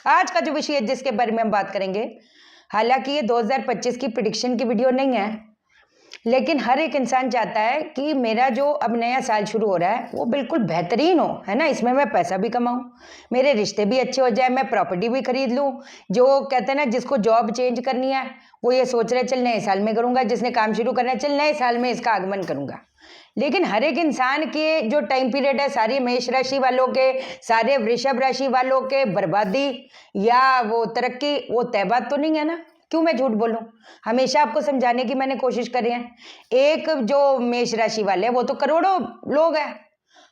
आज का जो विषय है जिसके बारे में हम बात करेंगे, हालांकि ये 2025 की प्रिडिक्शन की वीडियो नहीं है, लेकिन हर एक इंसान चाहता है कि मेरा जो अब नया साल शुरू हो रहा है वो बिल्कुल बेहतरीन हो, है ना। इसमें मैं पैसा भी कमाऊं, मेरे रिश्ते भी अच्छे हो जाए, मैं प्रॉपर्टी भी खरीद लूं। जो कहते हैं ना, जिसको जॉब चेंज करनी है वो ये सोच रहे चल नए साल में करूंगा, जिसने काम शुरू करना है चल नए साल में इसका आगमन करूंगा। लेकिन हर एक इंसान के जो टाइम पीरियड है, सारी मेष राशि वालों के, सारे वृषभ राशि वालों के बर्बादी या वो तरक्की, वो तय बात तो नहीं है ना। क्यों मैं झूठ बोलूं? हमेशा आपको समझाने की मैंने कोशिश करी है। एक जो मेष राशि वाले हैं वो तो करोड़ों लोग हैं,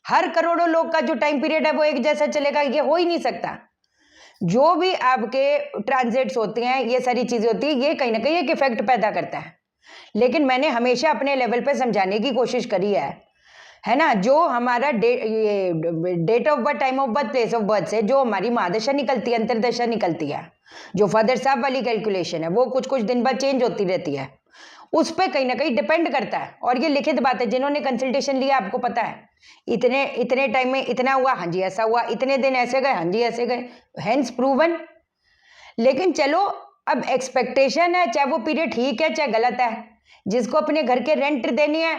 हर करोड़ों लोग का जो टाइम पीरियड है वो एक जैसा चलेगा, ये हो ही नहीं सकता। जो भी आपके ट्रांजिट्स होते हैं, ये सारी चीजें होती है, ये कहीं ना कहीं एक इफेक्ट पैदा करता है। लेकिन मैंने हमेशा अपने लेवल पे समझाने की कोशिश करी है ना। जो हमारा date of birth, time of birth, place of birth से जो हमारी महादशा निकलती है, अंतरदशा निकलती है, जो फादर साहब वाली कैलकुलेशन है, वो कुछ कुछ दिन बाद चेंज होती रहती है। उस पर कहीं ना कहीं डिपेंड करता है। और ये लिखित बात है, जिन्होंने कंसल्टेशन लिया आपको पता है, इतने इतने टाइम में इतना हुआ, हाँ जी ऐसा हुआ, इतने दिन ऐसे गए, हाँ जी ऐसे गए, हैंस प्रूवन। लेकिन चलो, अब एक्सपेक्टेशन है, चाहे वो पीरियड ठीक है चाहे गलत है। जिसको अपने घर के रेंट देनी है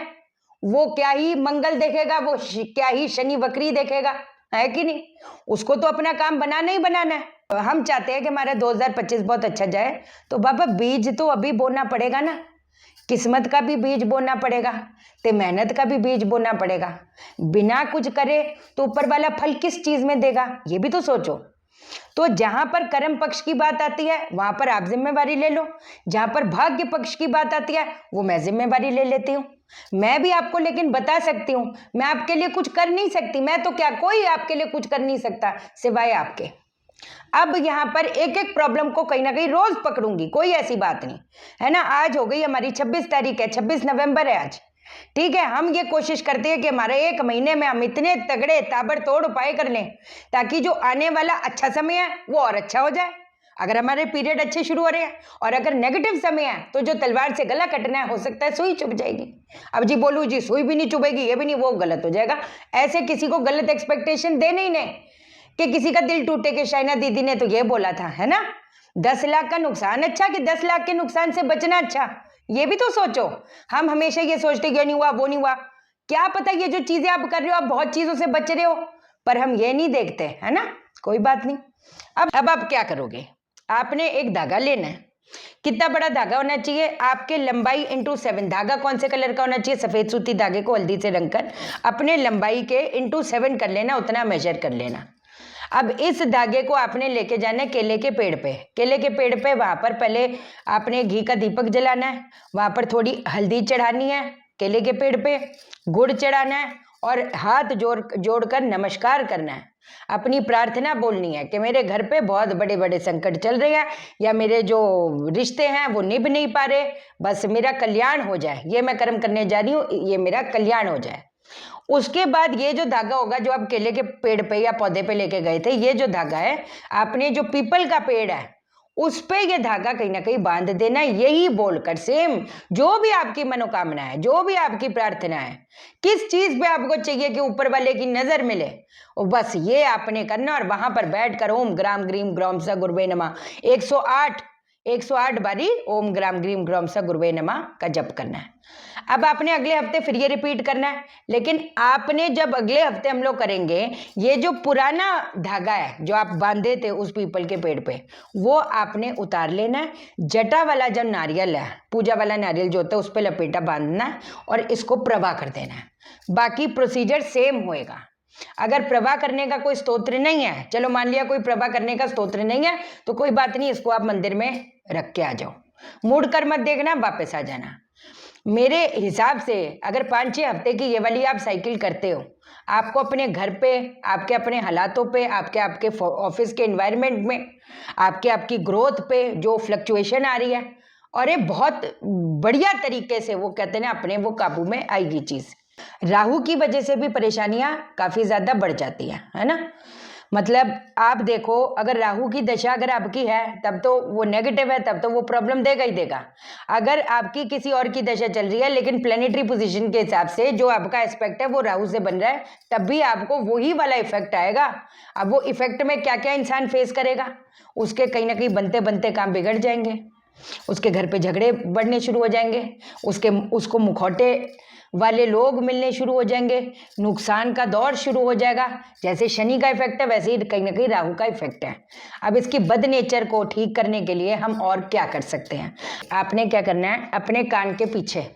वो क्या ही मंगल देखेगा, वो क्या ही शनि वक्री देखेगा, है कि नहीं। उसको तो अपना काम बनाना ही बनाना है। हम चाहते हैं कि हमारा 2025 बहुत अच्छा जाए, तो बाबा बीज तो अभी बोना पड़ेगा ना। किस्मत का भी बीज बोना पड़ेगा, ते मेहनत का भी बीज बोना पड़ेगा। बिना कुछ करे तो ऊपर वाला फल किस चीज में देगा, ये भी तो सोचो। तो जहां पर कर्म पक्ष की बात आती है वहां पर आप जिम्मेवारी ले लो, जहां पर भाग्य पक्ष की बात आती है वो मैं जिम्मेवारी ले लेती हूँ। मैं भी आपको लेकिन बता सकती हूँ, मैं आपके लिए कुछ कर नहीं सकती। मैं तो क्या, कोई आपके लिए कुछ कर नहीं सकता सिवाय आपके। अब यहाँ पर एक एक प्रॉब्लम को कहीं ना कहीं रोज पकड़ूंगी, कोई ऐसी बात नहीं है ना। आज हो गई हमारी 26 तारीख है, 26 नवंबर है आज, ठीक है। हम ये कोशिश करते हैं कि हमारे एक महीने में हम इतने तगड़े ताबड़तोड़ उपाय कर लें ताकि जो आने वाला अच्छा समय है वो और अच्छा हो जाए। अगर हमारे पीरियड अच्छे शुरू हो रहे हैं और अगर नेगेटिव समय है तो जो तलवार से गला कटना है, हो सकता है सुई चुभ जाएगी। अब जी बोलूं जी सुई भी नहीं चुभेगी, ये भी नहीं, वो गलत हो जाएगा। ऐसे किसी को गलत एक्सपेक्टेशन देने ही नहीं कि किसी का दिल टूटे। कि शाइना दीदी ने तो ये बोला था, है ना, 10 लाख का नुकसान अच्छा कि 10 लाख के नुकसान से बचना अच्छा। ये भी तो सोचो। हम हमेशा ये सोचते ये नहीं हुआ वो नहीं हुआ, क्या पता ये जो चीजें आप कर रहे हो आप बहुत चीजों से बच रहे हो, पर हम ये नहीं देखते, है ना। कोई बात नहीं। अब आप क्या करोगे, आपने एक धागा लेना है। कितना बड़ा धागा होना चाहिए आपके, लंबाई इंटू 7। धागा कौन से कलर का होना चाहिए, सफेद सूती धागे को हल्दी से रंगकर अपने लंबाई के इंटू 7 कर लेना, उतना मेजर कर लेना। अब इस धागे को आपने लेके जाना है केले के पेड़ पे। केले के पेड़ पे वहां पर पहले आपने घी का दीपक जलाना है, वहां पर थोड़ी हल्दी चढ़ानी है, केले के पेड़ पे गुड़ चढ़ाना है और हाथ जोड़कर नमस्कार करना है। अपनी प्रार्थना बोलनी है कि मेरे घर पे बहुत बड़े बड़े संकट चल रहे हैं या मेरे जो रिश्ते हैं वो निभ नहीं पा रहे, बस मेरा कल्याण हो जाए, ये मैं कर्म करने जा रही हूँ, ये मेरा कल्याण हो जाए। उसके बाद ये जो धागा होगा जो आप केले के पेड़ पे या पौधे पे लेके गए थे, ये जो धागा है आपने जो पीपल का पेड़ है उस पे ये धागा कहीं ना कहीं बांध देना है, यही बोलकर सेम जो भी आपकी मनोकामना है, जो भी आपकी प्रार्थना है, किस चीज पे आपको चाहिए कि ऊपर वाले की नजर मिले, और बस ये आपने करना। और वहां पर बैठकर ओम ग्राम ग्रीम ग्रौम स गुरुवे नमः 108 बारी ओम ग्राम ग्रीम ग्रौम स गुरुवे नमः का जप करना है। अब आपने अगले हफ्ते फिर ये रिपीट करना है, लेकिन आपने जब अगले हफ्ते हम लोग करेंगे, ये जो पुराना धागा है जो आप बांधे थे उस पीपल के पेड़ पे, वो आपने उतार लेना है। जटा वाला जो नारियल है, पूजा वाला नारियल जो होता है, उस पर लपेटा बांधना है और इसको प्रवाह कर देना है। बाकी प्रोसीजर सेम होएगा। अगर प्रवाह करने का कोई स्तोत्र नहीं है, चलो मान लिया कोई प्रवाह करने का स्तोत्र नहीं है, तो कोई बात नहीं, इसको आप मंदिर में रख के आ जाओ, मुड़ कर मत देखना, वापस आ जाना। मेरे हिसाब से अगर 5-6 हफ्ते की ये वाली आप साइकिल करते हो, आपको अपने घर पे, आपके अपने हालातों पे, आपके ऑफिस के एनवायरनमेंट में, आपकी ग्रोथ पे जो फ्लक्चुएशन आ रही है, और ये बहुत बढ़िया तरीके से वो कहते हैं ना अपने वो काबू में आएगी चीज। राहु की वजह से भी परेशानियां काफी ज्यादा बढ़ जाती है ना। मतलब आप देखो, अगर राहु की दशा अगर आपकी है तब तो वो नेगेटिव है, तब तो वो प्रॉब्लम देगा ही देगा। अगर आपकी किसी और की दशा चल रही है लेकिन प्लेनेटरी पोजीशन के हिसाब से जो आपका एस्पेक्ट है वो राहु से बन रहा है, तब भी आपको वही वाला इफेक्ट आएगा। अब वो इफेक्ट में क्या क्या इंसान फेस करेगा, उसके कहीं ना कहीं बनते बनते काम बिगड़ जाएंगे, उसके घर पे झगड़े बढ़ने शुरू हो जाएंगे, उसको मुखौटे वाले लोग मिलने शुरू हो जाएंगे, नुकसान का दौर शुरू हो जाएगा। जैसे शनि का इफेक्ट है वैसे ही कहीं ना कहीं राहु का इफेक्ट है। अब इसकी बद नेचर को ठीक करने के लिए हम और क्या कर सकते हैं, आपने क्या करना है, अपने कान के पीछे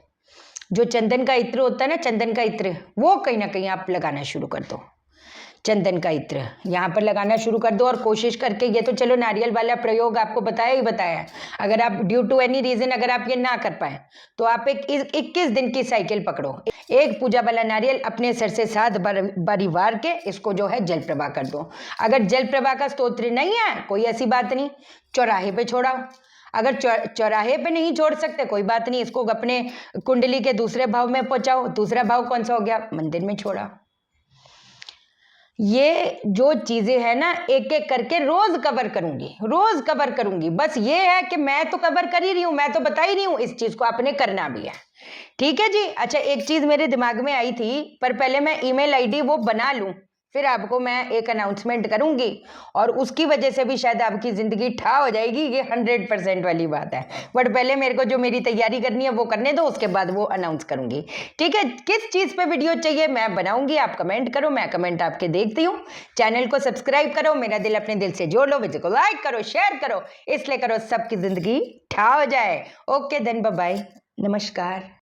जो चंदन का इत्र होता है ना, चंदन का इत्र, वो कहीं ना कहीं आप लगाना शुरू कर दो। चंदन का इत्र यहाँ पर लगाना शुरू कर दो और कोशिश करके, ये तो चलो नारियल वाला प्रयोग आपको बताया ही बताया है, अगर आप ड्यू टू एनी रीजन अगर आप ये ना कर पाए तो आप एक 21 दिन की साइकिल पकड़ो, एक पूजा वाला नारियल अपने सर से 7 बारी वार के इसको जो है जल प्रवाह कर दो। अगर जल प्रवाह का स्तोत्र नहीं है कोई ऐसी बात नहीं, चौराहे पे छोड़ाओ। अगर चौराहे पे नहीं छोड़ सकते कोई बात नहीं, इसको अपने कुंडली के दूसरे भाव में पहुंचाओ। दूसरा भाव कौन सा हो गया, मंदिर में छोड़ाओ। ये जो चीजें है ना एक एक करके रोज कवर करूंगी, रोज कवर करूंगी। बस ये है कि मैं तो कवर कर ही रही हूं, मैं तो बता ही रही हूं, इस चीज को आपने करना भी है। ठीक है जी। अच्छा, एक चीज मेरे दिमाग में आई थी, पर पहले मैं ईमेल आईडी वो बना लूं, फिर आपको मैं एक अनाउंसमेंट करूंगी और उसकी वजह से भी शायद आपकी जिंदगी ठा हो जाएगी, ये 100% वाली बात है। बट पहले मेरे को जो मेरी तैयारी करनी है वो करने दो, उसके बाद वो अनाउंस करूंगी। ठीक है, किस चीज पे वीडियो चाहिए मैं बनाऊंगी, आप कमेंट करो, मैं कमेंट आपके देखती हूँ। चैनल को सब्सक्राइब करो, मेरा दिल अपने दिल से जोड़ लो, वीडियो को लाइक करो, शेयर करो, इसलिए करो सबकी जिंदगी ठा हो जाए। ओके देन, बाय बाय, नमस्कार।